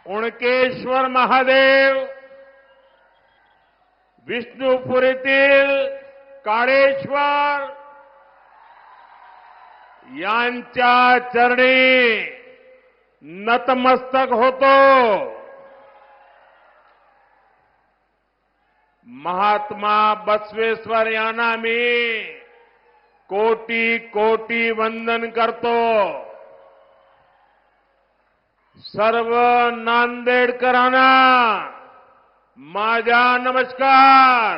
उणकेश्वर महादेव, विष्णुपुरीतील काळेश्वर यांच्या चरणी नतमस्तक होतो. महात्मा बसवेश्वर यांना मी कोटी कोटी वंदन करतो. सर्व नांदेडकरांना माझा नमस्कार.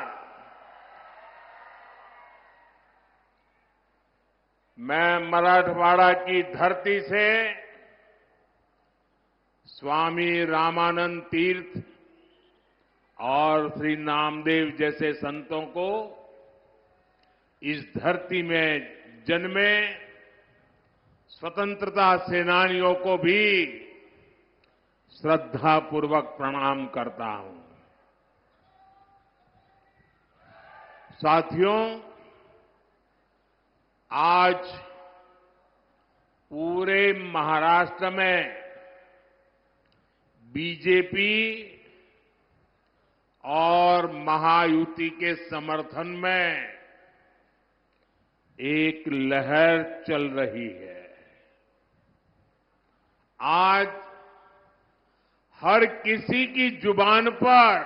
मैं मराठवाड़ा की धरती से स्वामी रामानंद तीर्थ और श्री नामदेव जैसे संतों को इस धरती में जन्मे स्वतंत्रता सेनानियों को भी श्रद्धापूर्वक प्रणाम करता हूं. साथियों, आज पूरे महाराष्ट्र में बीजेपी और महायुति के समर्थन में एक लहर चल रही है. आज हर किसी की जुबान पर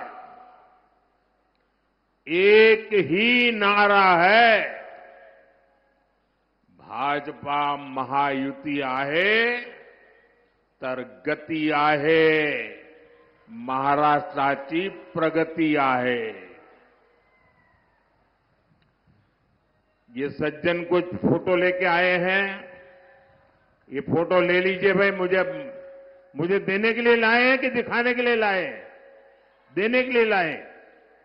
एक ही नारा है, भाजपा महायुती आहे तर गती आहे, महाराष्ट्राची प्रगती आहे. ये सज्जन कुछ फोटो लेके आए हैं. ये फोटो ले लीजिए भाई. मुझे देने के लिए लाए हैं कि दिखाने के लिए लाए हैं? देने के लिए लाए.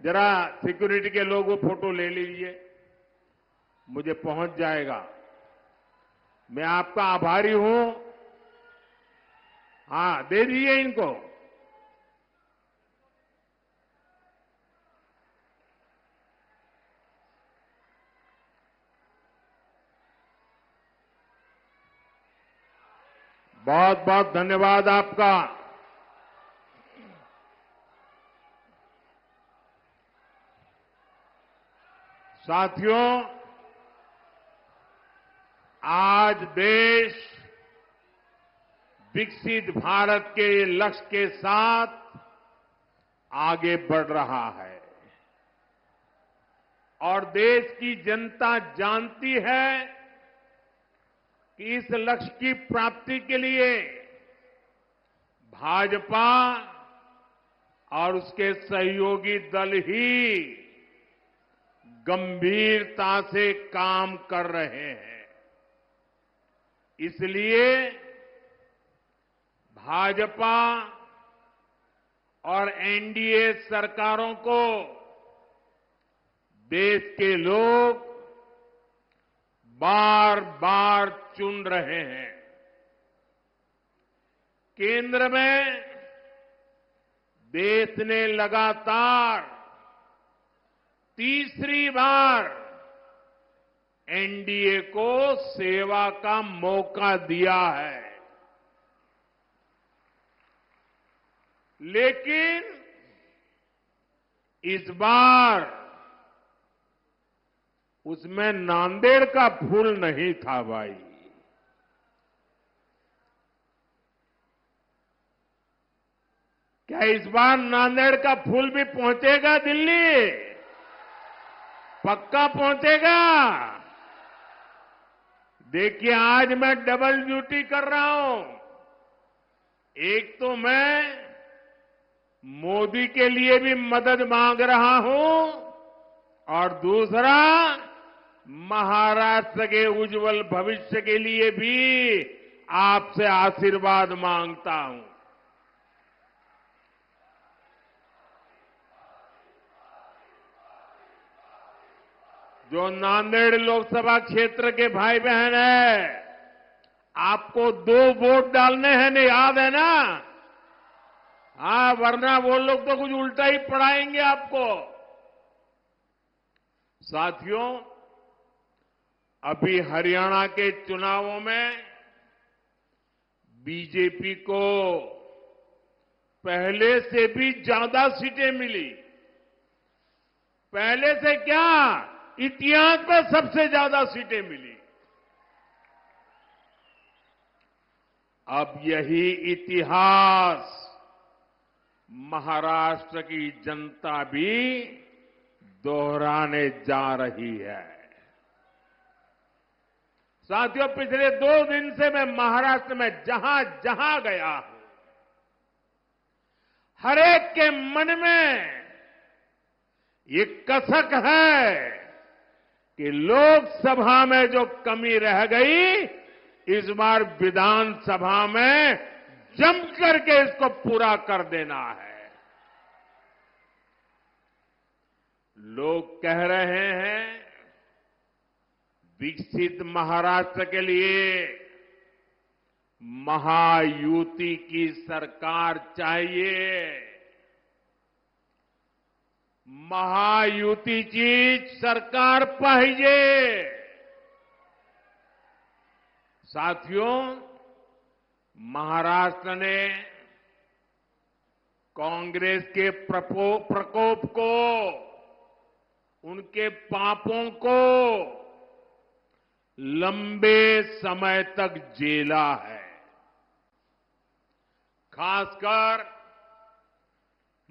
जरा सिक्योरिटी के लोग वो फोटो ले लीजिए, मुझे पहुंच जाएगा. मैं आपका आभारी हूं. हां, दे दीजिए इनको. बहुत बहुत धन्यवाद आपका. साथियों, आज देश विकसित भारत के लक्ष्य के साथ आगे बढ़ रहा है और देश की जनता जानती है कि इस लक्ष्य की प्राप्ति के लिए भाजपा और उसके सहयोगी दल ही गंभीरता से काम कर रहे हैं. इसलिए भाजपा और एनडीए सरकारों को देश के लोग बार बार चुन रहे हैं. केंद्र में देश ने लगातार तीसरी बार एनडीए को सेवा का मौका दिया है. लेकिन इस बार उसमें नांदेड़ का फूल नहीं था भाई. क्या इस बार नांदेड़ का फूल भी पहुंचेगा दिल्ली? पक्का पहुंचेगा. देखिए, आज मैं डबल ड्यूटी कर रहा हूं. एक तो मैं मोदी के लिए भी मदद मांग रहा हूं और दूसरा महाराष्ट्र के उज्जवल भविष्य के लिए भी आपसे आशीर्वाद मांगता हूं. जो नांदेड़ लोकसभा क्षेत्र के भाई बहन है, आपको 2 वोट डालने हैं ना, याद है ना? हाँ, वरना वो लोग तो कुछ उल्टा ही पढ़ाएंगे आपको. साथियों, अभी हरियाणा के चुनावों में बीजेपी को पहले से भी ज्यादा सीटें मिली। पहले से क्या, इतिहास में सबसे ज्यादा सीटें मिली। अब यही इतिहास महाराष्ट्र की जनता भी दोहराने जा रही है। साथियों, पिछले 2 दिन से मैं महाराष्ट्र में जहां जहां गया हूं, हर एक के मन में ये कसक है कि लोकसभा में जो कमी रह गई, इस बार विधानसभा में जम करके इसको पूरा कर देना है। लोग कह रहे हैं विकसित महाराष्ट्र के लिए महायुति की सरकार चाहिए। महायुतीची सरकार पाहिजे। साथियों, महाराष्ट्र ने कांग्रेस के प्रकोप को, उनके पापों को लंबे समय तक झेला है। खासकर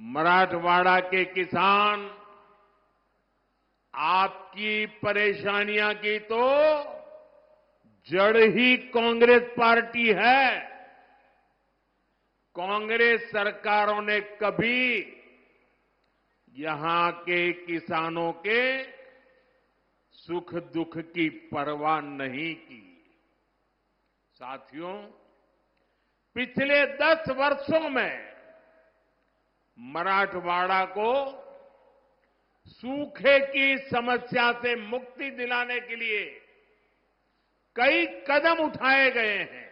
मराठवाड़ा के किसान, आपकी परेशानियां की तो जड़ ही कांग्रेस पार्टी है। कांग्रेस सरकारों ने कभी यहां के किसानों के सुख दुख की परवाह नहीं की। साथियों, पिछले 10 वर्षों में मराठवाड़ा को सूखे की समस्या से मुक्ति दिलाने के लिए कई कदम उठाए गए हैं।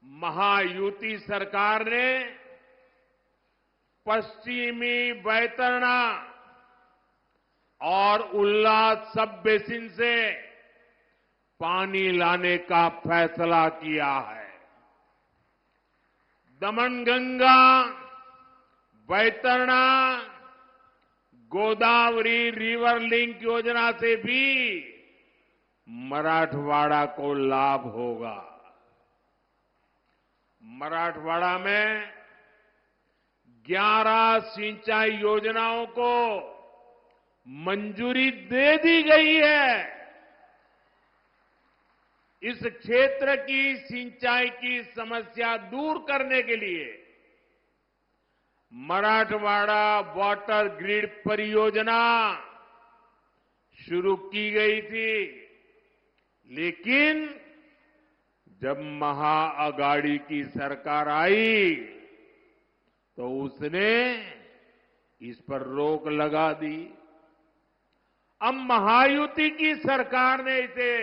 महायुति सरकार ने पश्चिमी बैतरणी और उल्लास सब बेसिन से पानी लाने का फैसला किया है। दमनगंगा, बैतरणी, गोदावरी रिवर लिंक योजना से भी मराठवाड़ा को लाभ होगा। मराठवाड़ा में 11 सिंचाई योजनाओं को मंजूरी दे दी गई है। इस क्षेत्र की सिंचाई की समस्या दूर करने के लिए मराठवाड़ा वाटर ग्रिड परियोजना शुरू की गई थी, लेकिन जब महाअगाड़ी की सरकार आई तो उसने इस पर रोक लगा दी। अब महायुति की सरकार ने इसे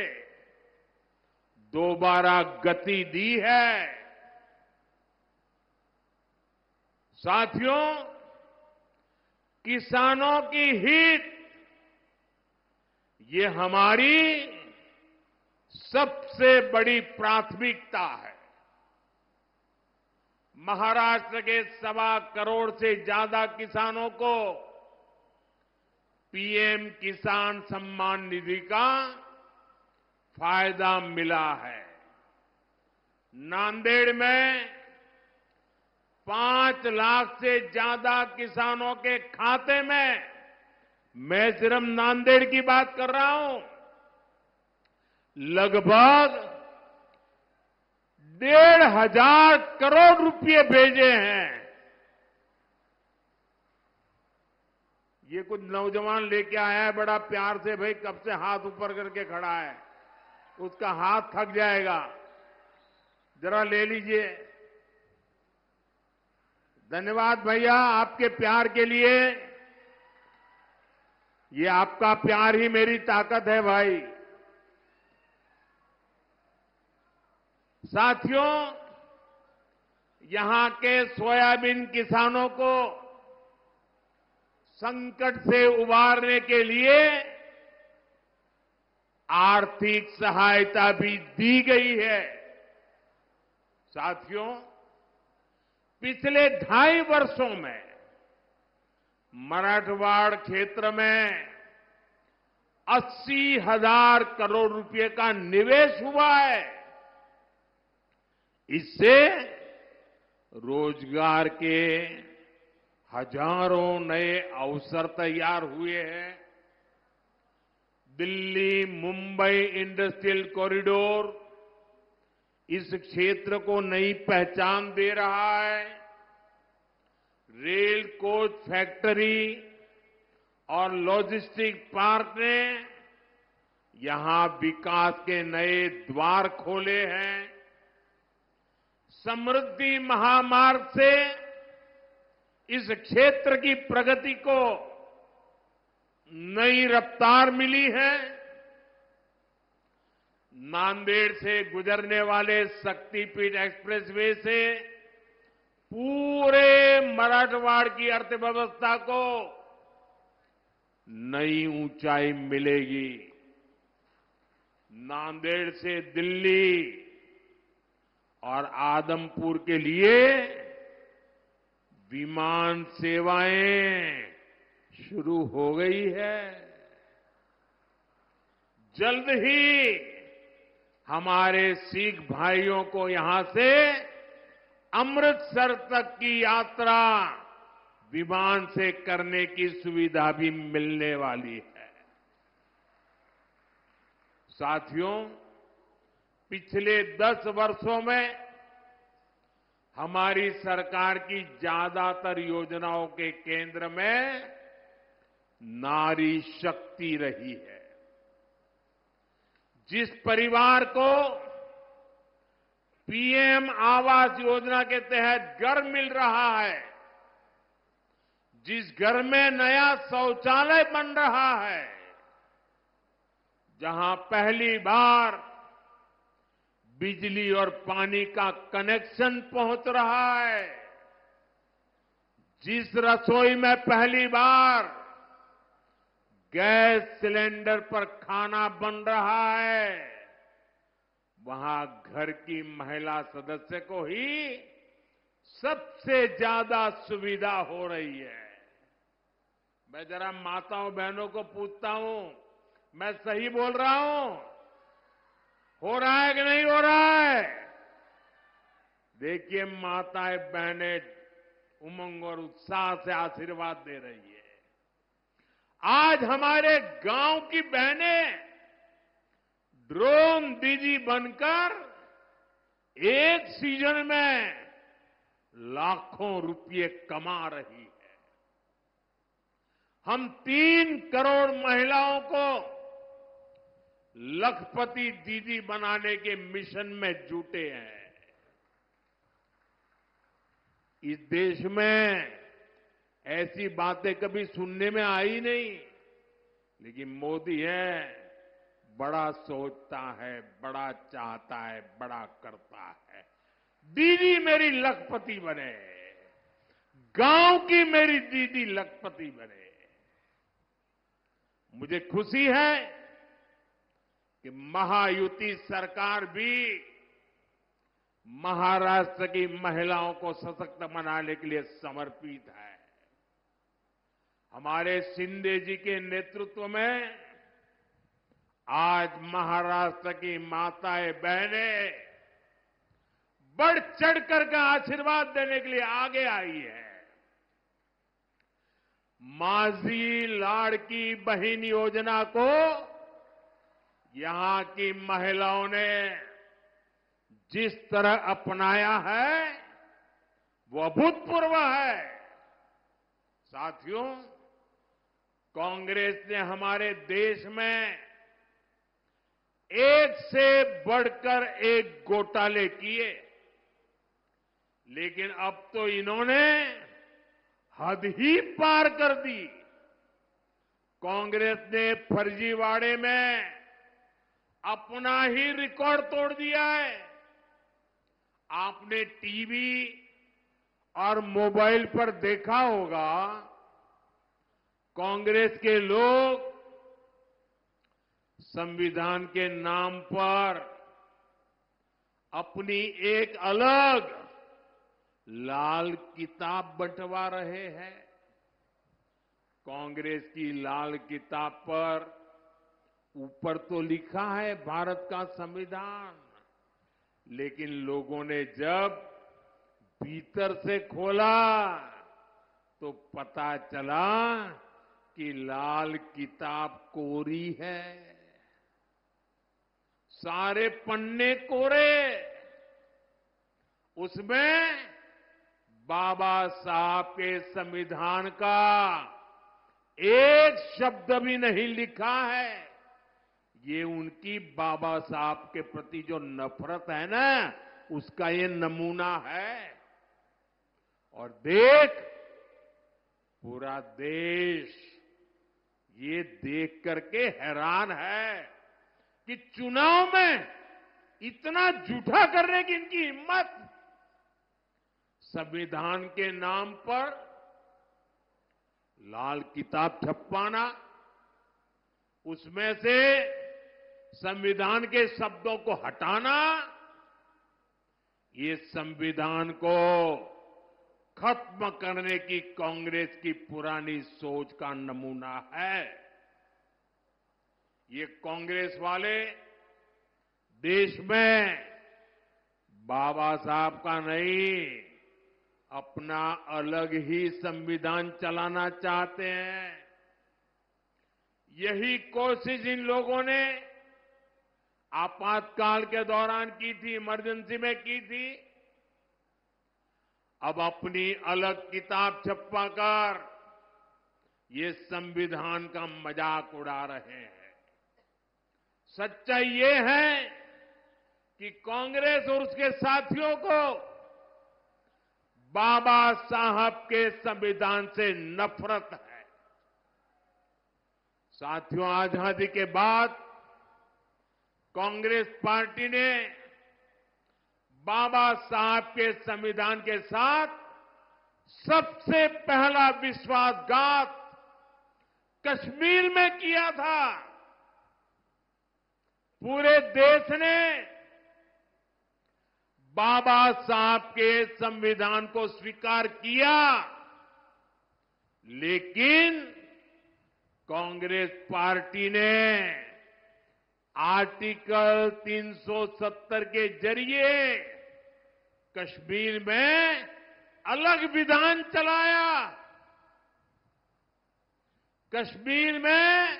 दोबारा गति दी है। साथियों, किसानों की हित ये हमारी सबसे बड़ी प्राथमिकता है। महाराष्ट्र के 1.25 करोड़ से ज्यादा किसानों को पीएम किसान सम्मान निधि का फायदा मिला है। नांदेड़ में 5 लाख से ज्यादा किसानों के खाते में, मैं सिर्फ नांदेड़ की बात कर रहा हूं, लगभग 1,500 करोड़ रुपए भेजे हैं। ये कुछ नौजवान लेके आया है बड़ा प्यार से, भाई कब से हाथ ऊपर करके खड़ा है, उसका हाथ थक जाएगा, जरा ले लीजिए। धन्यवाद भैया आपके प्यार के लिए। ये आपका प्यार ही मेरी ताकत है भाई। साथियों, यहां के सोयाबीन किसानों को संकट से उबारने के लिए आर्थिक सहायता भी दी गई है। साथियों, पिछले 2.5 वर्षों में मराठवाड़ क्षेत्र में 80,000 करोड़ रुपए का निवेश हुआ है। इससे रोजगार के हजारों नए अवसर तैयार हुए हैं। दिल्ली मुंबई इंडस्ट्रियल कॉरिडोर इस क्षेत्र को नई पहचान दे रहा है। रेल कोच फैक्ट्री और लॉजिस्टिक पार्क ने यहां विकास के नए द्वार खोले हैं। समृद्धि महामार्ग से इस क्षेत्र की प्रगति को नई रफ्तार मिली है। नांदेड़ से गुजरने वाले शक्तिपीठ एक्सप्रेसवे से पूरे मराठवाड़ की अर्थव्यवस्था को नई ऊंचाई मिलेगी। नांदेड़ से दिल्ली और आदमपुर के लिए विमान सेवाएं शुरू हो गई है। जल्द ही हमारे सिख भाइयों को यहां से अमृतसर तक की यात्रा विमान से करने की सुविधा भी मिलने वाली है। साथियों, पिछले 10 वर्षों में हमारी सरकार की ज्यादातर योजनाओं के केंद्र में नारी शक्ति रही है। जिस परिवार को पीएम आवास योजना के तहत घर मिल रहा है, जिस घर में नया शौचालय बन रहा है, जहां पहली बार बिजली और पानी का कनेक्शन पहुंच रहा है, जिस रसोई में पहली बार गैस सिलेंडर पर खाना बन रहा है, वहां घर की महिला सदस्य को ही सबसे ज्यादा सुविधा हो रही है। मैं जरा माताओं बहनों को पूछता हूं, मैं सही बोल रहा हूं? हो रहा है कि नहीं हो रहा है? देखिए, माताएं बहनें उमंग और उत्साह से आशीर्वाद दे रही है। आज हमारे गांव की बहनें ड्रोन दीदी बनकर एक सीजन में लाखों रुपये कमा रही है। हम 3 करोड़ महिलाओं को लखपति दीदी बनाने के मिशन में जुटे हैं। इस देश में ऐसी बातें कभी सुनने में आई नहीं, लेकिन मोदी है, बड़ा सोचता है, बड़ा चाहता है, बड़ा करता है। दीदी मेरी लखपति बने, गांव की मेरी दीदी लखपति बने। मुझे खुशी है कि महायुति सरकार भी महाराष्ट्र की महिलाओं को सशक्त बनाने के लिए समर्पित है। हमारे शिंदे जी के नेतृत्व में आज महाराष्ट्र की माताएं बहनें बढ़ चढ़कर का आशीर्वाद देने के लिए आगे आई है। माझी लाड़की बहन योजना को यहां की महिलाओं ने जिस तरह अपनाया है, वो अभूतपूर्व है। साथियों, कांग्रेस ने हमारे देश में एक से बढ़कर एक घोटाले किए, लेकिन अब तो इन्होंने हद ही पार कर दी। कांग्रेस ने फर्जीवाड़े में अपना ही रिकॉर्ड तोड़ दिया है। आपने टीवी और मोबाइल पर देखा होगा, कांग्रेस के लोग संविधान के नाम पर अपनी एक अलग लाल किताब बंटवा रहे हैं। कांग्रेस की लाल किताब पर ऊपर तो लिखा है भारत का संविधान, लेकिन लोगों ने जब भीतर से खोला तो पता चला कि लाल किताब कोरी है। सारे पन्ने कोरे, उसमें बाबा साहब के संविधान का एक शब्द भी नहीं लिखा है। ये उनकी बाबा साहब के प्रति जो नफरत है ना, उसका ये नमूना है। और देख, पूरा देश ये देख करके हैरान है कि चुनाव में इतना झूठा करने की इनकी हिम्मत। संविधान के नाम पर लाल किताब छपवाना, उसमें से संविधान के शब्दों को हटाना, ये संविधान को खत्म करने की कांग्रेस की पुरानी सोच का नमूना है। ये कांग्रेस वाले देश में बाबा साहब का नहीं, अपना अलग ही संविधान चलाना चाहते हैं। यही कोशिश इन लोगों ने आपातकाल के दौरान की थी, इमरजेंसी में की थी। अब अपनी अलग किताब छपवाकर ये संविधान का मजाक उड़ा रहे हैं। सच्चाई ये है कि कांग्रेस और उसके साथियों को बाबा साहब के संविधान से नफरत है। साथियों, आजादी के बाद कांग्रेस पार्टी ने बाबा साहब के संविधान के साथ सबसे पहला विश्वासघात कश्मीर में किया था। पूरे देश ने बाबा साहब के संविधान को स्वीकार किया, लेकिन कांग्रेस पार्टी ने आर्टिकल 370 के जरिए कश्मीर में अलग विधान चलाया। कश्मीर में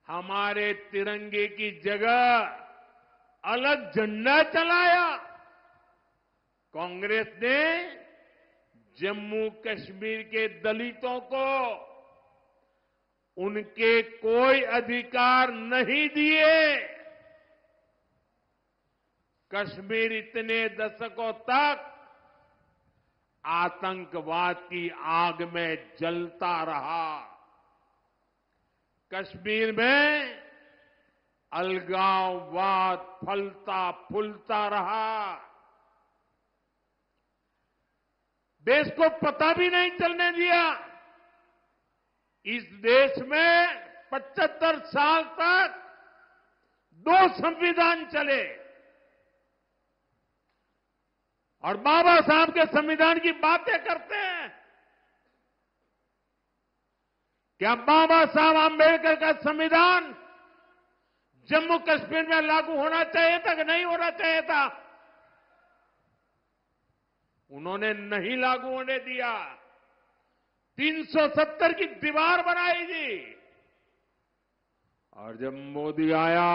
हमारे तिरंगे की जगह अलग झंडा चलाया। कांग्रेस ने जम्मू कश्मीर के दलितों को उनके कोई अधिकार नहीं दिए। कश्मीर इतने दशकों तक आतंकवाद की आग में जलता रहा। कश्मीर में अलगाववाद फलता फूलता रहा। देश को पता भी नहीं चलने दिया। इस देश में 75 साल तक 2 संविधान चले और बाबा साहब के संविधान की बातें करते हैं। क्या बाबा साहब आंबेडकर का संविधान जम्मू कश्मीर में लागू होना चाहिए था कि नहीं होना चाहिए था? उन्होंने नहीं लागू होने दिया। 370 की दीवार बनाई थी। और जब मोदी आया,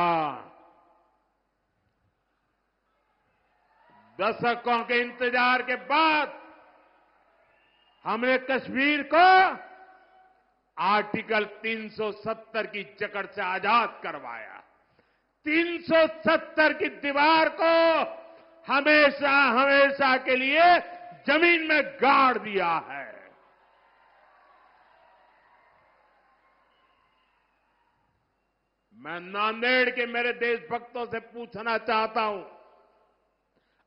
दशकों के इंतजार के बाद हमने कश्मीर को आर्टिकल 370 की जकड़ से आजाद करवाया। 370 की दीवार को हमेशा हमेशा के लिए जमीन में गाड़ दिया है। मैं नांदेड़ के मेरे देशभक्तों से पूछना चाहता हूं,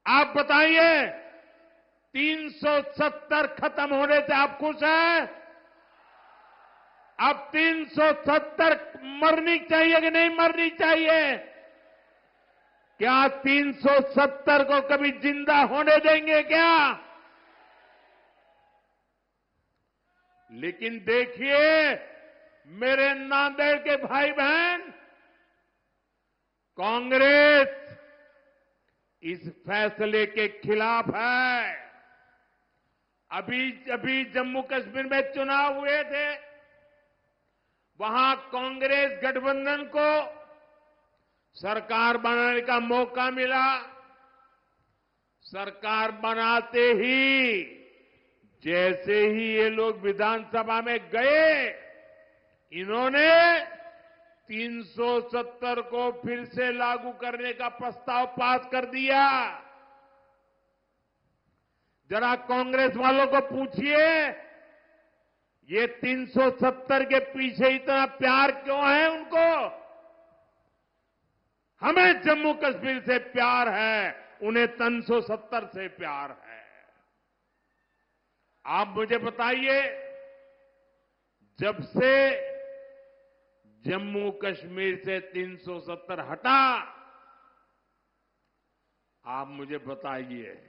आप बताइए 370 खत्म होने से आप खुश हैं? अब 370 मरनी चाहिए कि नहीं मरनी चाहिए? क्या 370 को कभी जिंदा होने देंगे क्या? लेकिन देखिए मेरे नांदेड़ के भाई बहन, कांग्रेस इस फैसले के खिलाफ है। अभी जम्मू कश्मीर में चुनाव हुए थे, वहां कांग्रेस गठबंधन को सरकार बनाने का मौका मिला। सरकार बनाते ही जैसे ही ये लोग विधानसभा में गए, इन्होंने 370 को फिर से लागू करने का प्रस्ताव पास कर दिया। जरा कांग्रेस वालों को पूछिए, ये 370 के पीछे इतना प्यार क्यों है उनको? हमें जम्मू कश्मीर से प्यार है, उन्हें 370 से प्यार है। आप मुझे बताइए, जब से जम्मू कश्मीर से 370 हटा, आप मुझे बताइए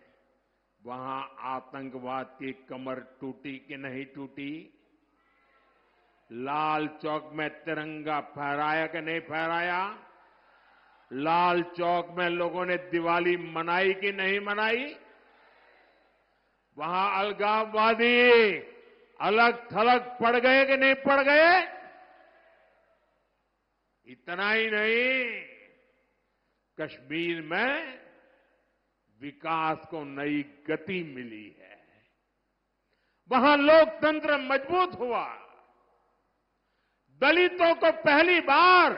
वहां आतंकवाद की कमर टूटी कि नहीं टूटी? लाल चौक में तिरंगा फहराया कि नहीं फहराया? लाल चौक में लोगों ने दिवाली मनाई कि नहीं मनाई? वहां अलगाववादी अलग थलग पड़ गए कि नहीं पड़ गए? इतना ही नहीं, कश्मीर में विकास को नई गति मिली है। वहां लोकतंत्र मजबूत हुआ। दलितों को पहली बार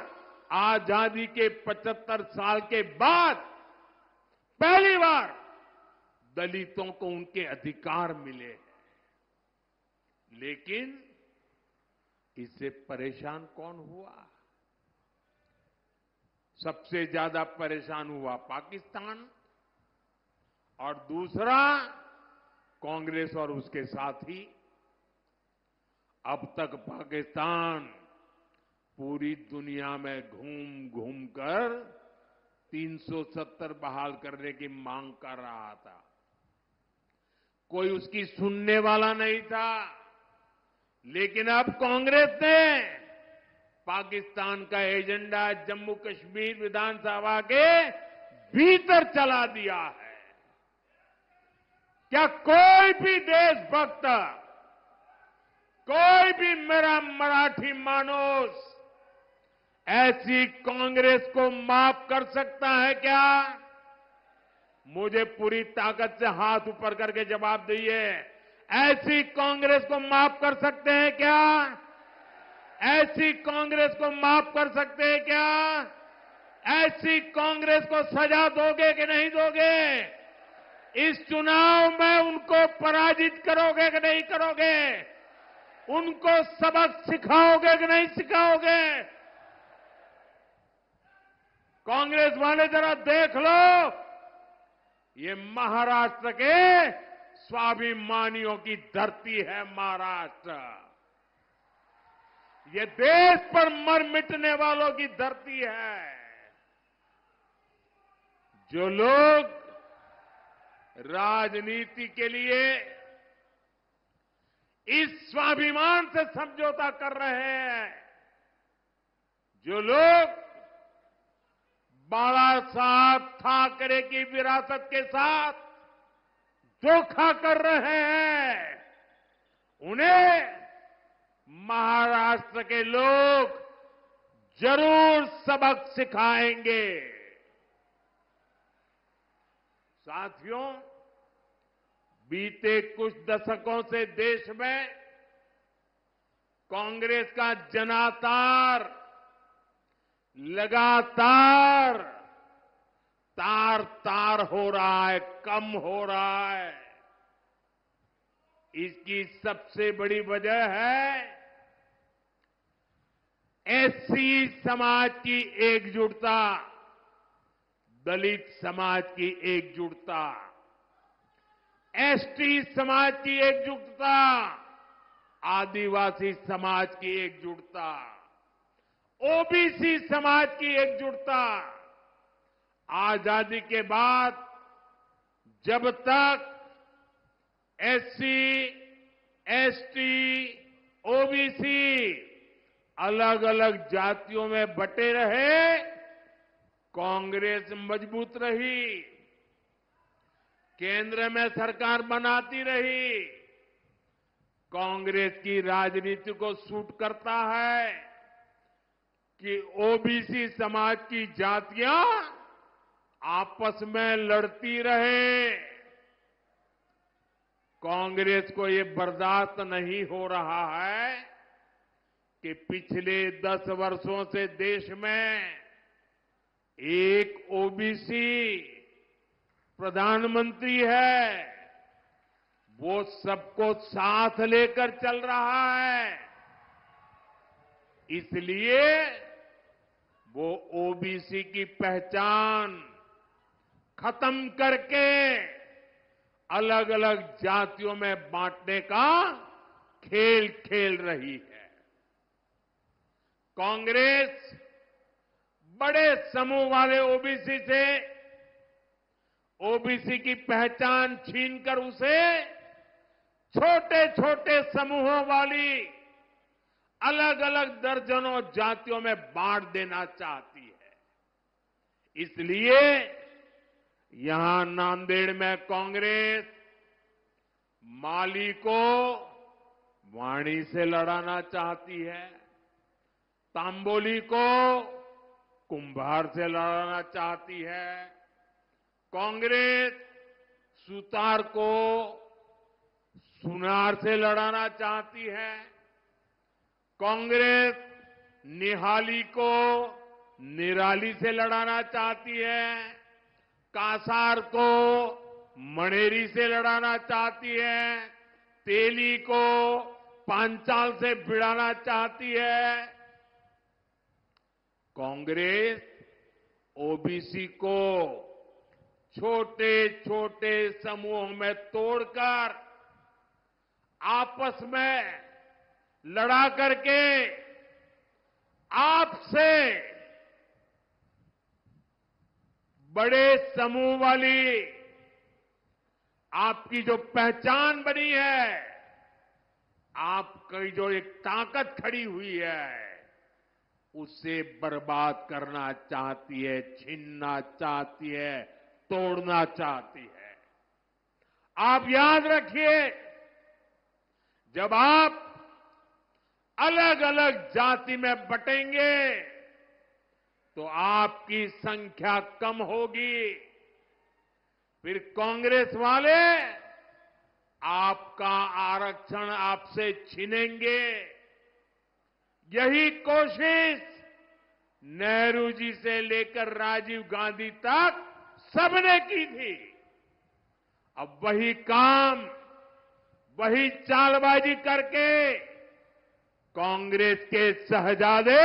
आजादी के 75 साल के बाद पहली बार दलितों को उनके अधिकार मिले हैं। लेकिन इससे परेशान कौन हुआ? सबसे ज्यादा परेशान हुआ पाकिस्तान, और दूसरा कांग्रेस और उसके साथी। अब तक पाकिस्तान पूरी दुनिया में घूम घूम कर 370 बहाल करने की मांग कर रहा था। कोई उसकी सुनने वाला नहीं था। लेकिन अब कांग्रेस ने पाकिस्तान का एजेंडा जम्मू कश्मीर विधानसभा के भीतर चला दिया है। क्या कोई भी देशभक्त, कोई भी मेरा मराठी मानुस ऐसी कांग्रेस को माफ कर सकता है क्या? मुझे पूरी ताकत से हाथ ऊपर करके जवाब दीजिए। ऐसी कांग्रेस को माफ कर सकते हैं क्या? ऐसी कांग्रेस को माफ कर सकते हैं क्या? ऐसी कांग्रेस को सजा दोगे कि नहीं दोगे? इस चुनाव में उनको पराजित करोगे कि नहीं करोगे? उनको सबक सिखाओगे कि नहीं सिखाओगे? कांग्रेस वाले जरा देख लो, ये महाराष्ट्र के स्वाभिमानियों की धरती है। महाराष्ट्र ये देश पर मर मिटने वालों की धरती है। जो लोग राजनीति के लिए इस स्वाभिमान से समझौता कर रहे हैं, जो लोग बाला साहब ठाकरे की विरासत के साथ धोखा कर रहे हैं, उन्हें महाराष्ट्र के लोग जरूर सबक सिखाएंगे। साथियों, बीते कुछ दशकों से देश में कांग्रेस का जनाधार लगातार तार तार हो रहा है, कम हो रहा है। इसकी सबसे बड़ी वजह है एससी समाज की एकजुटता, दलित समाज की एकजुटता, एसटी समाज की एकजुटता, आदिवासी समाज की एकजुटता, ओबीसी समाज की एकजुटता। आजादी के बाद जब तक एससी, एसटी, ओबीसी अलग अलग जातियों में बटे रहे, कांग्रेस मजबूत रही, केंद्र में सरकार बनाती रही। कांग्रेस की राजनीति को सूट करता है कि ओबीसी समाज की जातियां आपस में लड़ती रहे। कांग्रेस को ये बर्दाश्त नहीं हो रहा है कि पिछले 10 वर्षों से देश में एक ओबीसी प्रधानमंत्री है, वो सबको साथ लेकर चल रहा है। इसलिए वो ओबीसी की पहचान खत्म करके अलग अलग जातियों में बांटने का खेल खेल रही है। कांग्रेस बड़े समूह वाले ओबीसी से ओबीसी की पहचान छीनकर उसे छोटे छोटे समूहों वाली अलग अलग दर्जनों जातियों में बांट देना चाहती है। इसलिए यहां नांदेड़ में कांग्रेस माली को वाणी से लड़ाना चाहती है, तांबोली को कुंभार से लड़ाना चाहती है, कांग्रेस सुतार को सुनार से लड़ाना चाहती है, कांग्रेस निहाली को निराली से लड़ाना चाहती है, कासार को मणेरी से लड़ाना चाहती है, तेली को पांचाल से भिड़ाना चाहती है। कांग्रेस ओबीसी को छोटे छोटे समूहों में तोड़कर आपस में लड़ा करके आपसे बड़े समूह वाली आपकी जो पहचान बनी है, आपकी जो एक ताकत खड़ी हुई है, उसे बर्बाद करना चाहती है, छीनना चाहती है, तोड़ना चाहती है। आप याद रखिए, जब आप अलग अलग जाति में बटेंगे तो आपकी संख्या कम होगी, फिर कांग्रेस वाले आपका आरक्षण आपसे छीनेंगे। यही कोशिश नेहरू जी से लेकर राजीव गांधी तक सबने की थी। अब वही काम, वही चालबाजी करके कांग्रेस के शहजादे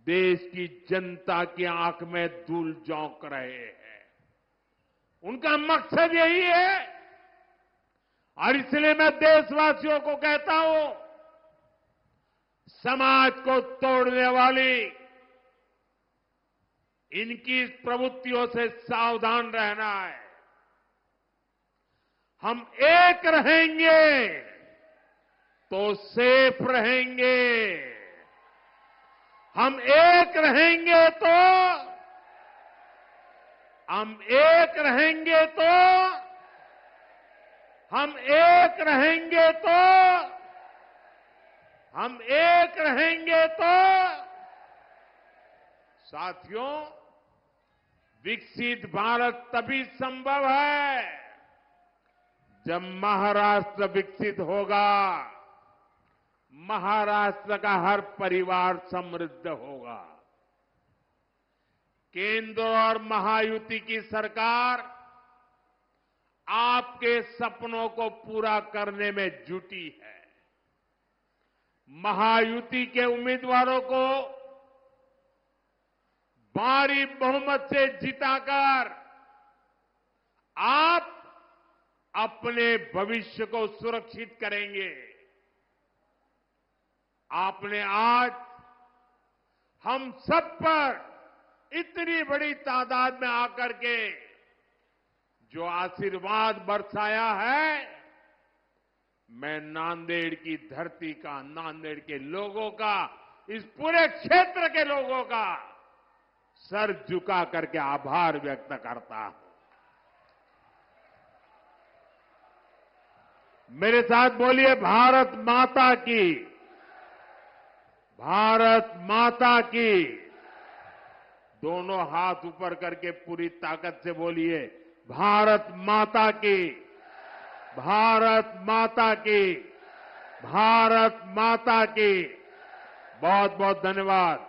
देश की जनता की आंख में धूल झोंक रहे हैं। उनका मकसद यही है, और इसलिए मैं देशवासियों को कहता हूं, समाज को तोड़ने वाली इनकी प्रवृत्तियों से सावधान रहना है। हम एक रहेंगे तो सेफ रहेंगे, हम एक रहेंगे तो हम एक रहेंगे तो हम एक रहेंगे तो हम एक रहेंगे तो साथियों, विकसित भारत तभी संभव है जब महाराष्ट्र विकसित होगा, महाराष्ट्र का हर परिवार समृद्ध होगा। केंद्र और महायुति की सरकार आपके सपनों को पूरा करने में जुटी है। महायुति के उम्मीदवारों को भारी बहुमत से जिताकर आप अपने भविष्य को सुरक्षित करेंगे। आपने आज हम सब पर इतनी बड़ी तादाद में आकर के जो आशीर्वाद बरसाया है, मैं नांदेड़ की धरती का, नांदेड़ के लोगों का, इस पूरे क्षेत्र के लोगों का सर झुका करके आभार व्यक्त करता हूं। मेरे साथ बोलिए भारत माता की, भारत माता की। दोनों हाथ ऊपर करके पूरी ताकत से बोलिए भारत माता की, भारत माता की, भारत माता की। बहुत बहुत धन्यवाद।